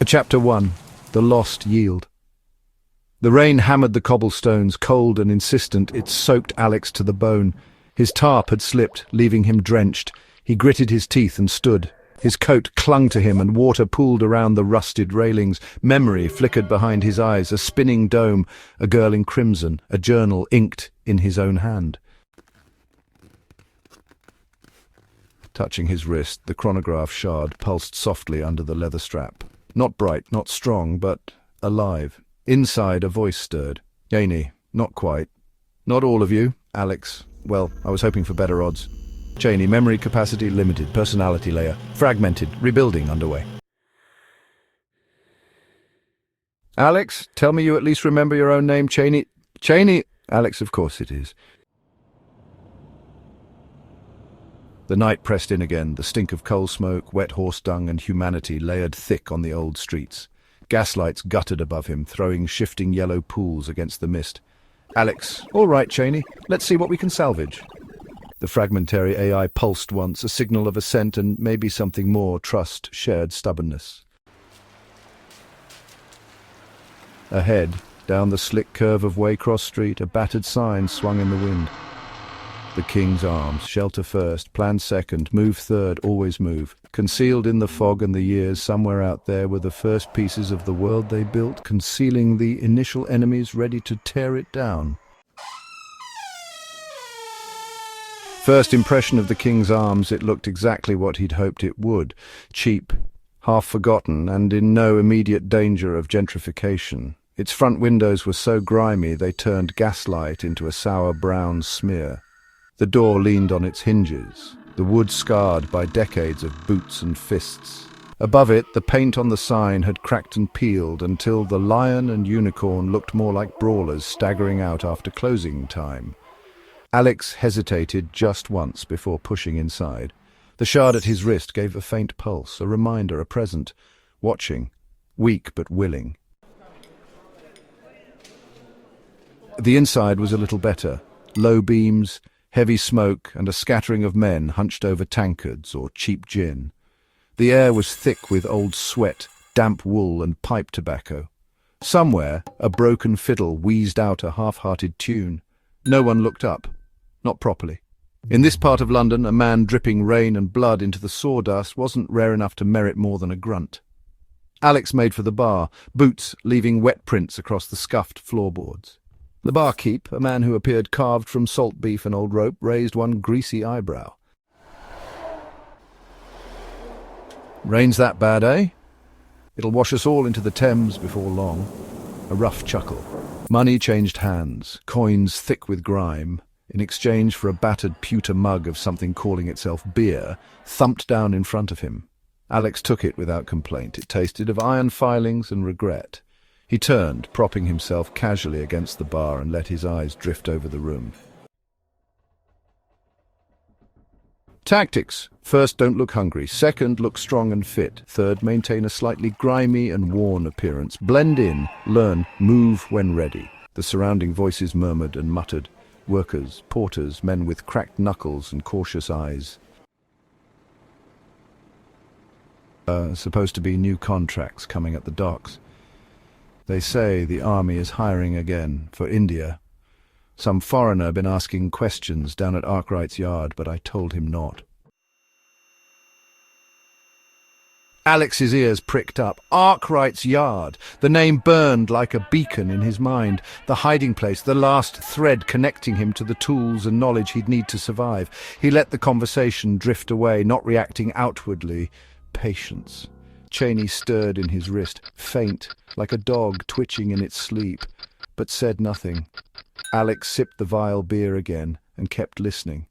Chapter 1. The Lost Yield. The rain hammered the cobblestones, cold and insistent. It soaked Alex to the bone. His tarp had slipped, leaving him drenched. He gritted his teeth and stood. His coat clung to him and water pooled around the rusted railings. Memory flickered behind his eyes, a spinning dome, a girl in crimson, a journal inked in his own hand. Touching his wrist, the chronograph shard pulsed softly under the leather strap. Not bright, not strong, but alive. Inside, a voice stirred. Janie, not quite. Not all of you. Alex, well, I was hoping for better odds. Janie, memory capacity limited, personality layer fragmented, rebuilding underway. Alex, tell me you at least remember your own name, Janie. Janie! Alex, of course it is. The night pressed in again, the stink of coal smoke, wet horse dung and humanity layered thick on the old streets. Gaslights guttered above him, throwing shifting yellow pools against the mist. Alex, all right, Cheney, let's see what we can salvage. The fragmentary AI pulsed once, a signal of assent and maybe something more, trust, shared stubbornness. Ahead, down the slick curve of Waycross Street, a battered sign swung in the wind. The King's Arms, shelter first, plan second, move third, always move. Concealed in the fog and the years, somewhere out there were the first pieces of the world they built, concealing the initial enemies ready to tear it down. First impression of the King's Arms, it looked exactly what he'd hoped it would. Cheap, half forgotten, and in no immediate danger of gentrification. Its front windows were so grimy they turned gaslight into a sour brown smear. The door leaned on its hinges, the wood scarred by decades of boots and fists. Above it, the paint on the sign had cracked and peeled until the lion and unicorn looked more like brawlers staggering out after closing time. Alex hesitated just once before pushing inside. The shard at his wrist gave a faint pulse, a reminder, a present, watching, weak but willing. The inside was a little better. Low beams, heavy smoke, and a scattering of men hunched over tankards or cheap gin. The air was thick with old sweat, damp wool and pipe tobacco. Somewhere, a broken fiddle wheezed out a half-hearted tune. No one looked up. Not properly. In this part of London, a man dripping rain and blood into the sawdust wasn't rare enough to merit more than a grunt. Alex made for the bar, boots leaving wet prints across the scuffed floorboards. The barkeep, a man who appeared carved from salt beef and old rope, raised one greasy eyebrow. Rain's that bad, eh? It'll wash us all into the Thames before long. A rough chuckle. Money changed hands, coins thick with grime, in exchange for a battered pewter mug of something calling itself beer, thumped down in front of him. Alex took it without complaint. It tasted of iron filings and regret. He turned, propping himself casually against the bar, and let his eyes drift over the room. Tactics. First, don't look hungry. Second, look strong and fit. Third, maintain a slightly grimy and worn appearance. Blend in, learn, move when ready. The surrounding voices murmured and muttered. Workers, porters, men with cracked knuckles and cautious eyes. Supposed to be new contracts coming at the docks. They say the army is hiring again, for India. Some foreigner been asking questions down at Arkwright's yard, but I told him not. Alex's ears pricked up. Arkwright's yard. The name burned like a beacon in his mind. The hiding place, the last thread connecting him to the tools and knowledge he'd need to survive. He let the conversation drift away, not reacting outwardly. Patience. Cheney stirred in his wrist, faint, like a dog twitching in its sleep, but said nothing. Alex sipped the vile beer again and kept listening.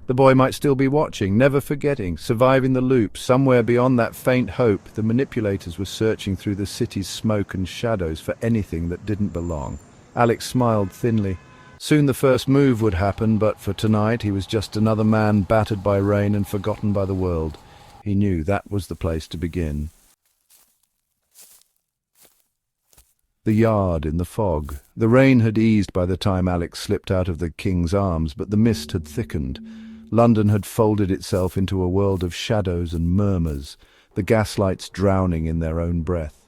The boy might still be watching, never forgetting, surviving the loop. Somewhere beyond that faint hope, the manipulators were searching through the city's smoke and shadows for anything that didn't belong. Alex smiled thinly. Soon the first move would happen, but for tonight he was just another man battered by rain and forgotten by the world. He knew that was the place to begin. The yard in the fog. The rain had eased by the time Alex slipped out of the King's Arms, but the mist had thickened. London had folded itself into a world of shadows and murmurs, the gaslights drowning in their own breath.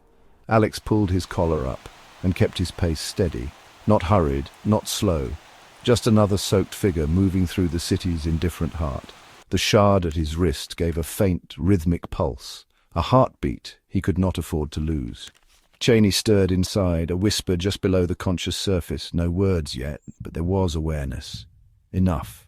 Alex pulled his collar up and kept his pace steady, not hurried, not slow, just another soaked figure moving through the city's indifferent heart. The shard at his wrist gave a faint, rhythmic pulse, a heartbeat he could not afford to lose. Cheney stirred inside, a whisper just below the conscious surface. No words yet, but there was awareness. Enough.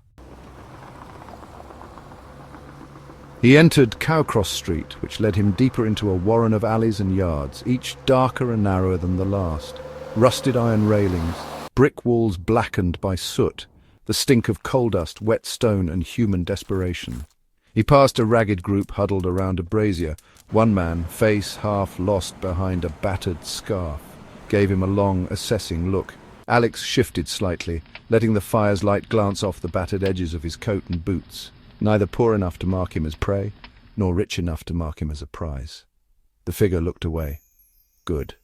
He entered Cowcross Street, which led him deeper into a warren of alleys and yards, each darker and narrower than the last. Rusted iron railings, brick walls blackened by soot, the stink of coal dust, wet stone and human desperation. He passed a ragged group huddled around a brazier. One man, face half lost behind a battered scarf, gave him a long, assessing look. Alex shifted slightly, letting the fire's light glance off the battered edges of his coat and boots. Neither poor enough to mark him as prey, nor rich enough to mark him as a prize. The figure looked away. Good.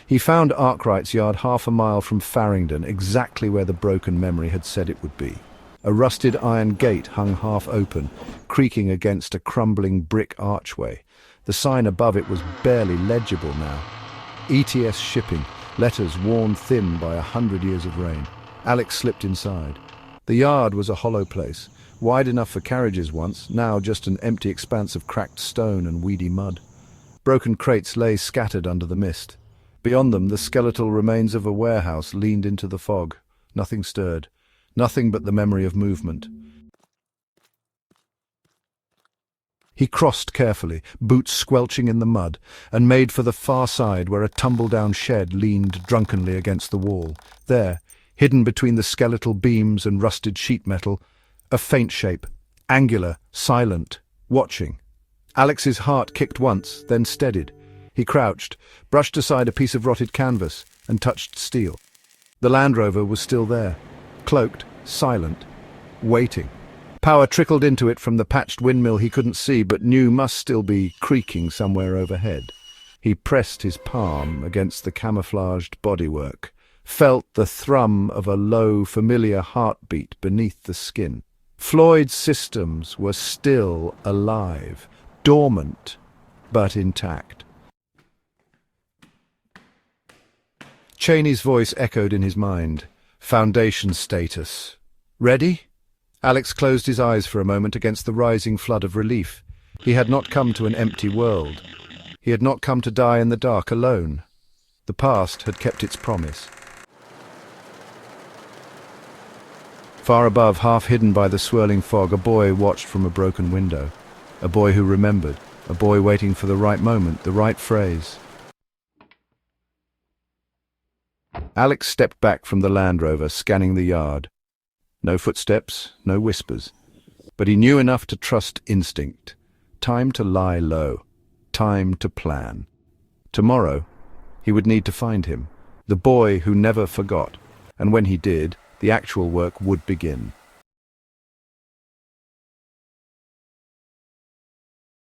He found Arkwright's yard half a mile from Farringdon, exactly where the broken memory had said it would be. A rusted iron gate hung half open, creaking against a crumbling brick archway. The sign above it was barely legible now. ETS shipping, letters worn thin by 100 years of rain. Alex slipped inside. The yard was a hollow place, wide enough for carriages once, now just an empty expanse of cracked stone and weedy mud. Broken crates lay scattered under the mist. Beyond them, the skeletal remains of a warehouse leaned into the fog. Nothing stirred. Nothing but the memory of movement. He crossed carefully, boots squelching in the mud, and made for the far side where a tumble-down shed leaned drunkenly against the wall. There, hidden between the skeletal beams and rusted sheet metal, a faint shape, angular, silent, watching. Alex's heart kicked once, then steadied. He crouched, brushed aside a piece of rotted canvas, and touched steel. The Land Rover was still there, cloaked, silent, waiting. Power trickled into it from the patched windmill he couldn't see but knew must still be creaking somewhere overhead. He pressed his palm against the camouflaged bodywork, felt the thrum of a low, familiar heartbeat beneath the skin. Floyd's systems were still alive, dormant, but intact. Cheney's voice echoed in his mind. Foundation status. Ready? Alex closed his eyes for a moment against the rising flood of relief. He had not come to an empty world. He had not come to die in the dark alone. The past had kept its promise. Far above, half hidden by the swirling fog, a boy watched from a broken window. A boy who remembered. A boy waiting for the right moment, the right phrase. Alex stepped back from the Land Rover, scanning the yard. No footsteps, no whispers. But he knew enough to trust instinct. Time to lie low. Time to plan. Tomorrow, he would need to find him. The boy who never forgot. And when he did, the actual work would begin.